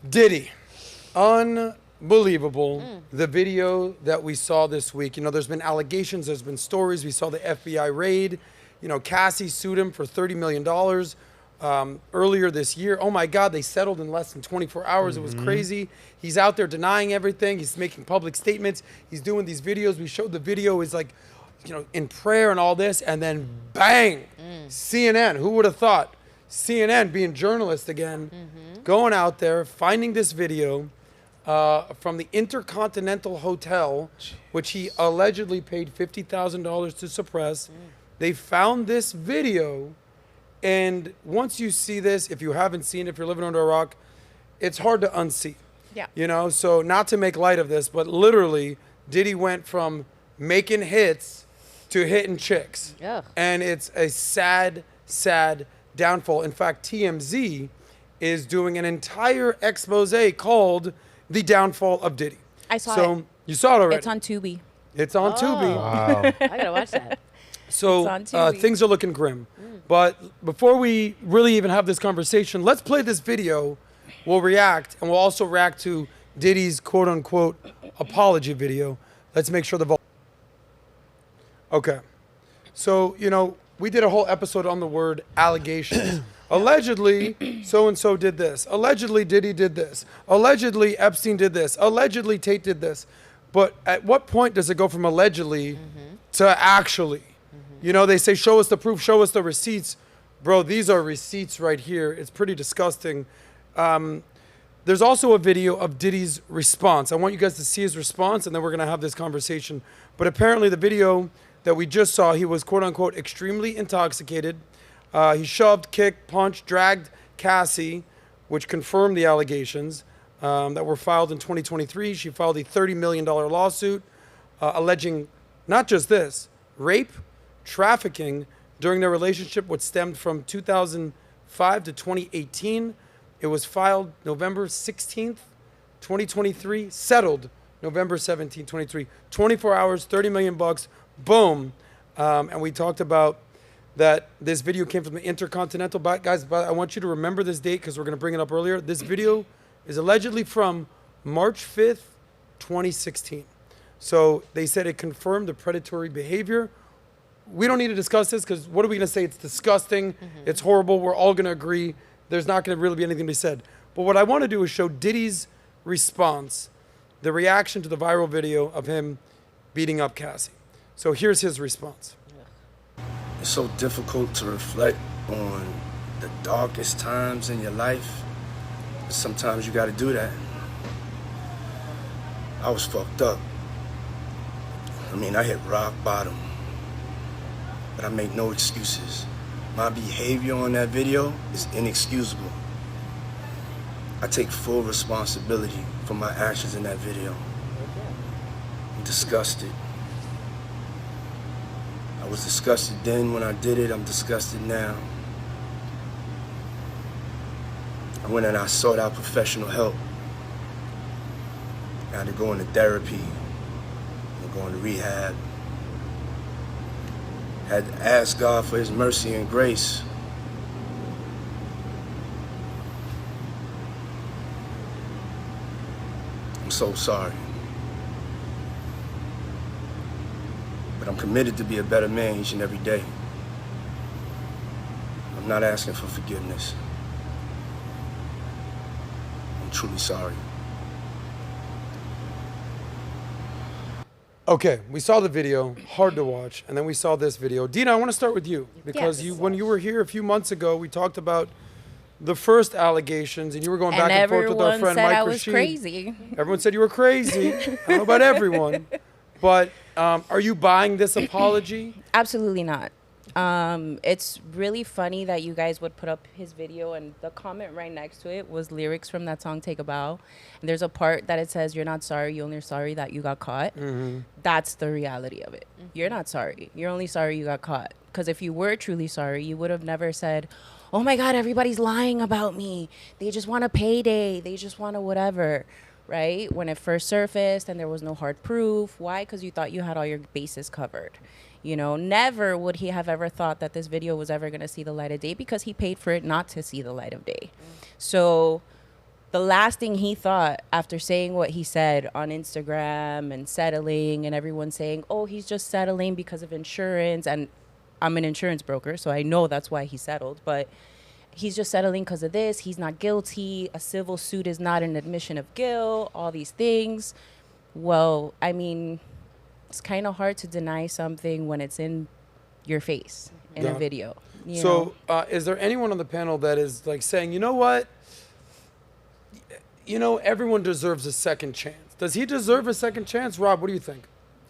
Diddy. Unbelievable. The video that we saw this week. You know, there's been allegations, there's been stories. We saw the FBI raid. You know, Cassie sued him for $30 million earlier this year. Oh my God, they settled in less than 24 hours. It was crazy. He's out there denying everything. He's making public statements. He's doing these videos. We showed the video is like, you know, in prayer and all this. And then bang, CNN. Who would have thought? CNN being journalists again, going out there, finding this video from the Intercontinental Hotel, which he allegedly paid $50,000 to suppress. They found this video, and once you see this, if you haven't seen it, if you're living under a rock, it's hard to unsee. Yeah. You know, so not to make light of this, but literally, Diddy went from making hits to hitting chicks. Ugh. And it's a sad, sad downfall. In fact, TMZ is doing an entire expose called The Downfall of Diddy. I saw it. So you saw it already. It's on Tubi. It's on Tubi. Wow. I gotta watch that. So It's on Tubi. things are looking grim. But before we really even have this conversation, let's play this video. We'll react, and we'll also react to Diddy's quote-unquote apology video. Let's make sure the vote. Okay. So, you know, we did a whole episode on the word allegations. Allegedly, so-and-so did this. Allegedly, Diddy did this. Allegedly, Epstein did this. Allegedly, Tate did this. But at what point does it go from allegedly to actually? You know, they say, show us the proof, show us the receipts. Bro, these are receipts right here. It's pretty disgusting. There's also a video of Diddy's response. I want you guys to see his response, and then we're going to have this conversation. But apparently the video that we just saw, he was, quote-unquote, extremely intoxicated. He shoved, kicked, punched, dragged Cassie, which confirmed the allegations that were filed in 2023. She filed a $30 million lawsuit alleging not just this, rape, trafficking during their relationship, which stemmed from 2005 to 2018. It was filed November 16th, 2023, settled November 17th, 2023. 24 hours, 30 million bucks, boom. And we talked about that this video came from the Intercontinental. Guys, I want you to remember this date because we're going to bring it up earlier. This video is allegedly from March 5th, 2016. So they said it confirmed the predatory behavior. We don't need to discuss this because what are we going to say? It's disgusting. It's horrible. We're all going to agree. There's not going to really be anything to be said. But what I want to do is show Diddy's response, the reaction to the viral video of him beating up Cassie. So here's his response. It's so difficult to reflect on the darkest times in your life. But sometimes you got to do that. I was fucked up. I mean, I hit rock bottom. But I make no excuses. My behavior on that video is inexcusable. I take full responsibility for my actions in that video. I'm disgusted. I was disgusted then when I did it. I'm disgusted now. I went and I sought out professional help. I had to go into therapy, and go into rehab. Had to ask God for his mercy and grace. I'm so sorry. But I'm committed to be a better man each and every day. I'm not asking for forgiveness. I'm truly sorry. Okay, we saw the video, hard to watch, and then we saw this video. Dina, I want to start with you because Yes. when you were here a few months ago, we talked about the first allegations, and you were going back and forth with our friend said Mike I was Rashid. crazy. Everyone said you were crazy. I don't know about everyone, but are you buying this apology? Absolutely not. It's really funny that you guys would put up his video and the comment right next to it was lyrics from that song Take a Bow. And there's a part that it says, you're not sorry, you're only sorry that you got caught. That's the reality of it. You're not sorry. You're only sorry you got caught. Because if you were truly sorry, you would have never said, oh my God, everybody's lying about me. They just want a payday. They just want a whatever. Right? When it first surfaced and there was no hard proof. Why? Because you thought you had all your bases covered. You know, never would he have ever thought that this video was ever going to see the light of day because he paid for it not to see the light of day. So the last thing he thought after saying what he said on Instagram and settling and everyone saying, oh, he's just settling because of insurance. And I'm an insurance broker, so I know that's why he settled. But he's just settling because of this. He's not guilty. A civil suit is not an admission of guilt, all these things. Well, I mean, it's kind of hard to deny something when it's in your face in a video. You know? Is there anyone on the panel that is like saying, you know what? You know, everyone deserves a second chance. Does he deserve a second chance? Rob, what do you think?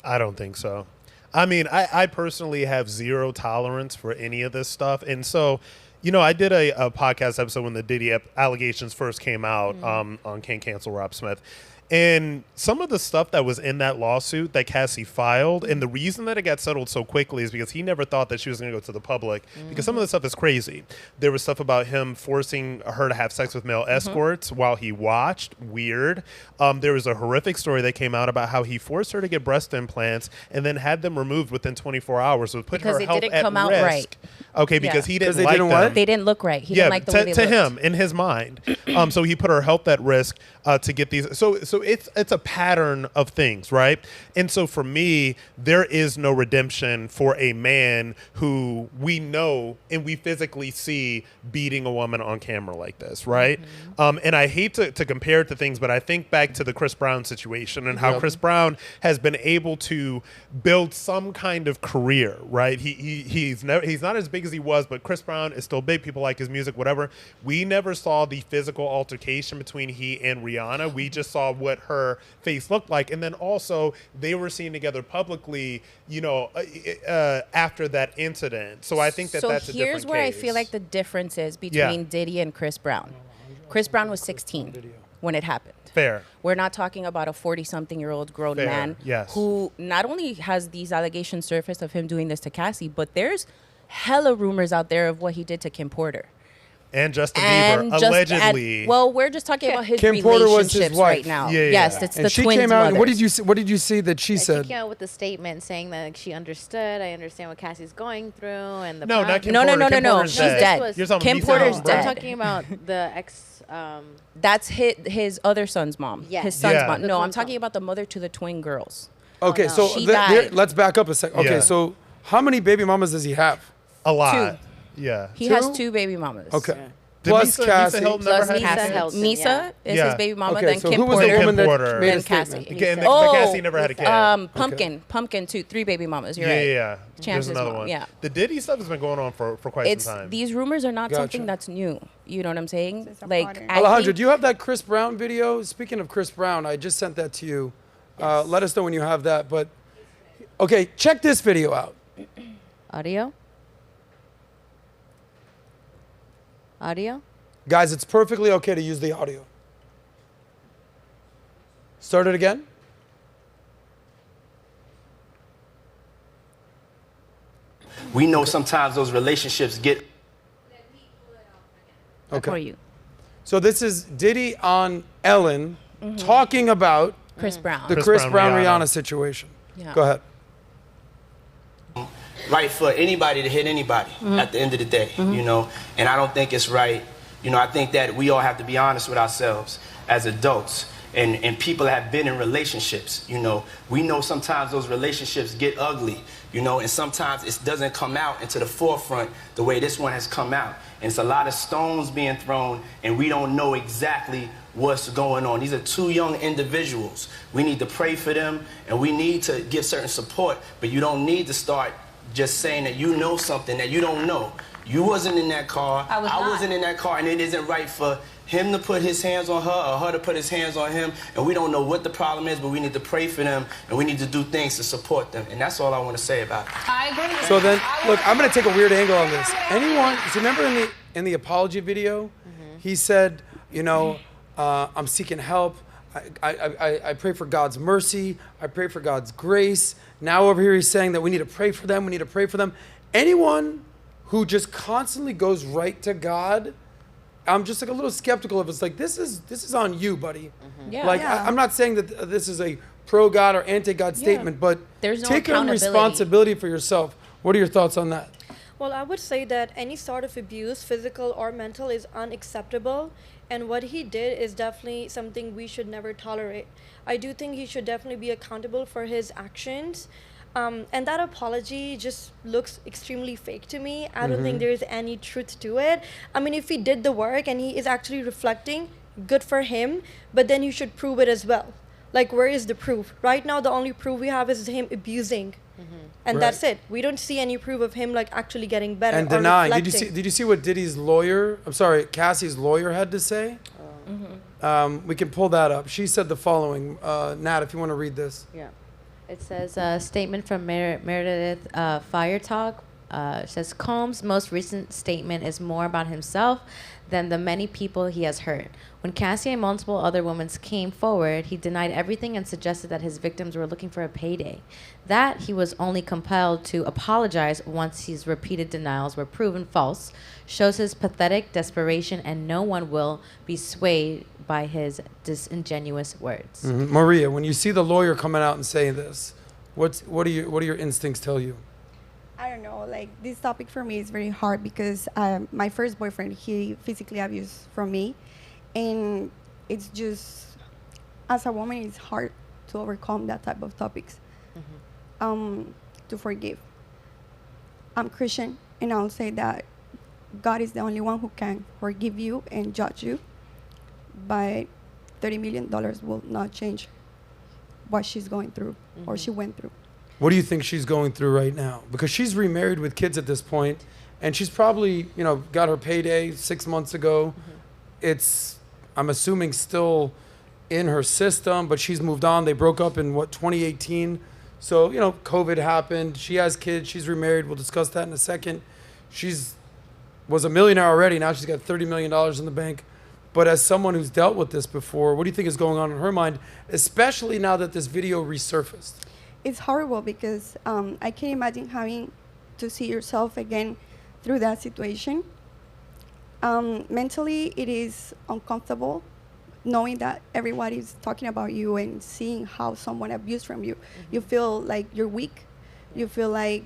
I don't think so. I mean, I personally have zero tolerance for any of this stuff. And so, you know, I did a podcast episode when the Diddy allegations first came out on Can't Cancel Rob Smith. And some of the stuff that was in that lawsuit that Cassie filed, and the reason that it got settled so quickly is because he never thought that she was going to go to the public, because some of the stuff is crazy. There was stuff about him forcing her to have sex with male escorts while he watched. Weird. There was a horrific story that came out about how he forced her to get breast implants and then had them removed within 24 hours, which put her health at risk. Right. Okay, because he didn't they like didn't them. what? They didn't look right. He didn't like the way they to looked. him, in his mind. So he put her health at risk to get these. So it's a pattern of things, right? And so for me, there is no redemption for a man who we know and we physically see beating a woman on camera like this, right? And I hate to compare it to things, but I think back to the Chris Brown situation and how Chris Brown has been able to build some kind of career, right? He's not as big as he was, but Chris Brown is still big. People like his music, whatever. We never saw the physical altercation between he and Rihanna. We just saw what her face looked like. And then also they were seen together publicly, you know, after that incident. So I think that's a different case. So here's where I feel like the difference is between Diddy and Chris Brown. Chris Brown was 16 when it happened. Fair. We're not talking about a 40-something-year-old grown man who not only has these allegations surfaced of him doing this to Cassie, but there's hella rumors out there of what he did to Kim Porter. And Justin Bieber, allegedly. Well, we're just talking about his Kim Porter was his relationships wife. right now. Yeah, yeah. Yes, it's And the she twins' came out. mothers. What did you see that she said? She came out with a statement saying that she understood. I understand what Cassie's going through, and the No, not Kim No, Porter. no. Kim Porter's She's dead. dead. You're talking Kim Lisa Porter's Hunt. dead. I'm talking about the ex. That's his other son's mom. Yes. His son's Yeah. mom. The No, I'm twins' talking mom. about the mother to the twin girls. Okay, no. so She died. let's back up a second. Okay, Yeah. so how many baby mamas does he have? A lot. Yeah. He Two? has 2 baby mamas. Okay. Did Plus Misa Cassie. Hilton never Plus had Misa kids? Hilton. Misa Yeah. is Yeah. his baby mama. Okay, Then so Kim who was Porter. the woman that Porter. made a Then statement? Cassie. Okay, and Oh, Cassie never had a kid. Pumpkin too. 3 baby mamas. You're Yeah, right. yeah. Chance's There's another mom, one. yeah. The Diddy stuff has been going on for quite some time. These rumors are not Gotcha. something that's new. You know what I'm saying? It's a Like pattern. I Alejandro, think- do you have that Chris Brown video? Speaking of Chris Brown, I just sent that to you. Let us know when you have that. But okay, check this video out. Audio. Audio. Guys, it's perfectly okay to use the audio. Start it again. We know sometimes those relationships get Okay. for you, So this is Diddy on Ellen talking about Chris Brown. the Chris Chris Brown, Brown Rihanna. Rihanna situation. Yeah. Go ahead. right for anybody to hit anybody at the end of the day, you know? And I don't think it's right. You know, I think that we all have to be honest with ourselves as adults and people that have been in relationships, you know. We know sometimes those relationships get ugly, you know, and sometimes it doesn't come out into the forefront the way this one has come out. And it's a lot of stones being thrown and we don't know exactly what's going on. These are 2 young individuals. We need to pray for them and we need to give certain support, but you don't need to start just saying that you know something that you don't know. You wasn't in that car. I wasn't in that car, and it isn't right for him to put his hands on her or her to put his hands on him. And we don't know what the problem is, but we need to pray for them and we need to do things to support them. And that's all I want to say about it. I agree. So then, look, I'm going to take a weird angle on this. Anyone, so remember in the apology video, he said, you know, I'm seeking help. I pray for God's mercy. I pray for God's grace. Now over here he's saying that we need to pray for them. We need to pray for them. Anyone who just constantly goes right to God, I'm just like a little skeptical of. It's like this is on you, buddy. Yeah. Like I'm not saying that this is a pro God or anti God statement, but There's no take on accountability. responsibility for yourself. What are your thoughts on that? Well, I would say that any sort of abuse, physical or mental, is unacceptable. And what he did is definitely something we should never tolerate. I do think he should definitely be accountable for his actions. And that apology just looks extremely fake to me. I don't think there's any truth to it. I mean, if he did the work and he is actually reflecting, good for him, but then you should prove it as well. Like, where is the proof? Right now, the only proof we have is him abusing. And that's it. We don't see any proof of him like actually getting better And or denying. reflecting. Did you see what Cassie's lawyer had to say? We can pull that up. She said the following. Nat, if you want to read this. Yeah. It says a statement from Meredith Fire Talk. It says Combs' most recent statement is more about himself than the many people he has hurt. When Cassie and multiple other women came forward, he denied everything and suggested that his victims were looking for a payday. That he was only compelled to apologize once his repeated denials were proven false shows his pathetic desperation, and no one will be swayed by his disingenuous words. Maria, when you see the lawyer coming out and saying this, what do your instincts tell you? I don't know, like this topic for me is very hard because my first boyfriend, he physically abused from me, and it's just, as a woman, it's hard to overcome that type of topics, to forgive. I'm Christian, and I'll say that God is the only one who can forgive you and judge you, but $30 million will not change what she's going through or she went through. What do you think she's going through right now? Because she's remarried with kids at this point, and she's probably, got her payday 6 months ago. It's, I'm assuming, still in her system, but she's moved on. They broke up in, 2018? So, COVID happened. She has kids. She's remarried. We'll discuss that in a second. Was a millionaire already. Now she's got $30 million in the bank. But as someone who's dealt with this before, what do you think is going on in her mind, especially now that this video resurfaced? It's horrible because I can't imagine having to see yourself again through that situation. Mentally, it is uncomfortable knowing that everybody's talking about you and seeing how someone abused from you. You feel like you're weak. You feel like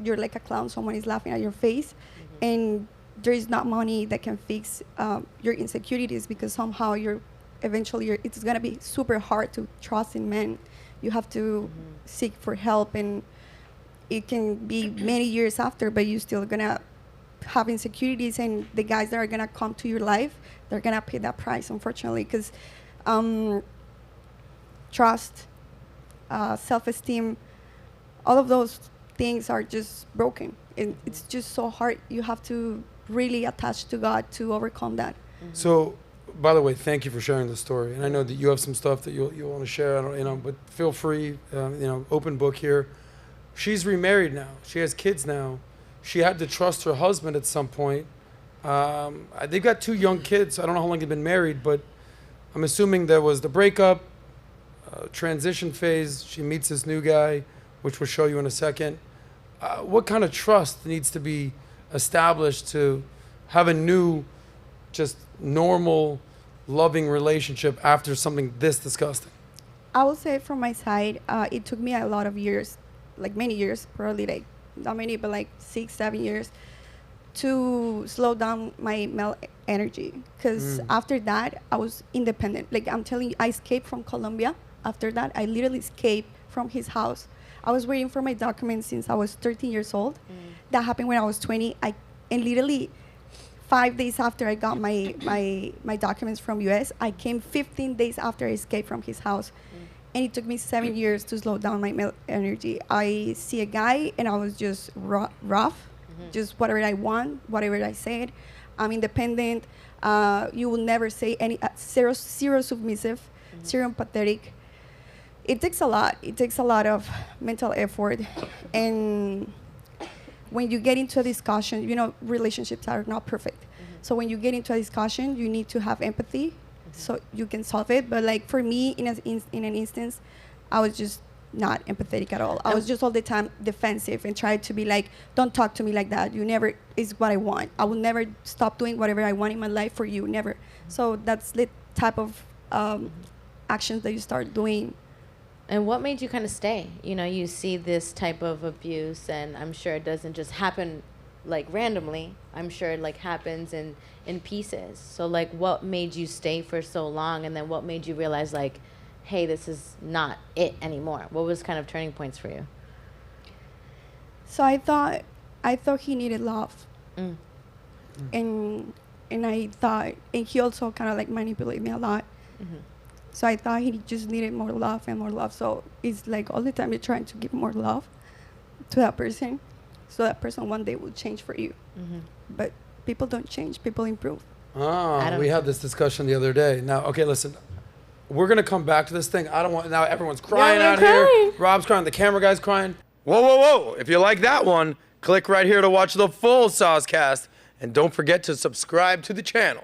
you're like a clown. Someone is laughing at your face. And there is not money that can fix your insecurities because somehow it's going to be super hard to trust in men. You have to seek for help, and it can be many years after, but you're still going to have insecurities, and the guys that are going to come to your life, they're going to pay that price, unfortunately, because trust, self-esteem, all of those things are just broken. And it's just so hard. You have to really attach to God to overcome that. So, by the way, thank you for sharing the story. And I know that you have some stuff that you want to share. I don't, but feel free. Open book here. She's remarried now. She has kids now. She had to trust her husband at some point. They've got 2 young kids. I don't know how long they've been married, but I'm assuming there was the breakup, transition phase. She meets this new guy, which we'll show you in a second. What kind of trust needs to be established to have a new, just normal, loving relationship after something this disgusting? I will say from my side, it took me a lot of years, like many years, probably like not many, but like 6-7 years, to slow down my male energy. Because after that, I was independent. Like I'm telling you, I escaped from Colombia. After that, I literally escaped from his house. I was waiting for my documents since I was 13 years old. That happened when I was 20. And literally 5 days after I got my documents from US, I came 15 days after I escaped from his house. And it took me 7 years to slow down my male energy. I see a guy and I was just rough, just whatever I want, whatever I said. I'm independent. You will never say zero submissive, zero empathetic. It takes a lot. It takes a lot of mental effort. And when you get into a discussion, relationships are not perfect. So when you get into a discussion, you need to have empathy so you can solve it. But like for me, in an instance, I was just not empathetic at all. I was just all the time defensive and tried to be like, don't talk to me like that. You never is what I want. I will never stop doing whatever I want in my life for you, never. So that's the type of actions that you start doing. And what made you kind of stay? You see this type of abuse, and I'm sure it doesn't just happen like randomly. I'm sure it like happens in pieces. So like, what made you stay for so long, and then what made you realize like, hey, this is not it anymore? What was kind of turning points for you? So I thought he needed love. Mm. And I thought, and he also kind of like manipulated me a lot. Mm-hmm. So I thought he just needed more love and more love. So it's like all the time you're trying to give more love to that person, so that person one day will change for you. Mm-hmm. But people don't change, people improve. We had this discussion the other day. Now, okay, listen. We're going to come back to this thing. I don't want, now everyone's crying out here. Rob's crying, the camera guy's crying. Whoa, whoa, whoa. If you like that one, click right here to watch the full SOSCAST. And don't forget to subscribe to the channel.